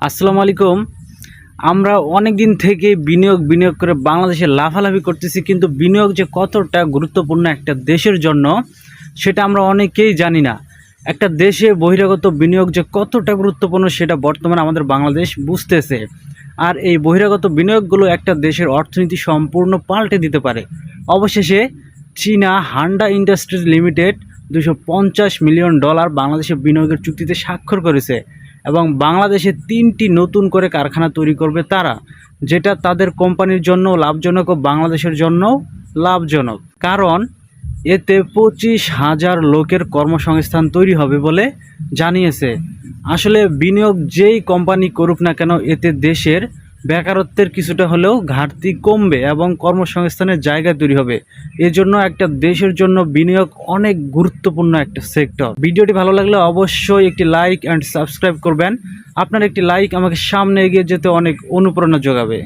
আসসালামু আলাইকুম। আমরা অনেক দিন থেকে বিনিয়োগ করে বাংলাদেশে লাফালাফি করতেছি, কিন্তু বিনিয়োগ যে কতটা গুরুত্বপূর্ণ একটা দেশের জন্য সেটা আমরা অনেকেই জানি না। একটা দেশে বহিরাগত বিনিয়োগ যে কতটা গুরুত্বপূর্ণ সেটা বর্তমানে আমাদের বাংলাদেশ বুঝতেছে। আর এই বহিরাগত বিনিয়োগগুলো একটা দেশের অর্থনীতি সম্পূর্ণ পাল্টে দিতে পারে। অবশেষে চীনা হান্ডা ইন্ডাস্ট্রিজ লিমিটেড $250 মিলিয়ন বাংলাদেশে বিনিয়োগের চুক্তিতে স্বাক্ষর করেছে এবং বাংলাদেশে 3টি নতুন করে কারখানা তৈরি করবে তারা, যেটা তাদের কোম্পানির জন্য লাভজনক ও বাংলাদেশের জন্য লাভজনক। কারণ এতে 25,000 লোকের কর্মসংস্থান তৈরি হবে বলে জানিয়েছে। আসলে বিনিয়োগ যেই কোম্পানি করুক না কেন, এতে দেশের বেকারত্বের কিছুটা হলেও ঘাটতি কমবে এবং কর্মসংস্থানের জায়গা তৈরি হবে। এজন্য একটা দেশের জন্য বিনিয়োগ অনেক গুরুত্বপূর্ণ একটা সেক্টর। ভিডিওটি ভালো লাগলে অবশ্যই একটি লাইক অ্যান্ড সাবস্ক্রাইব করবেন। আপনার একটি লাইক আমাকে সামনে এগিয়ে যেতে অনেক অনুপ্রেরণা যোগাবে।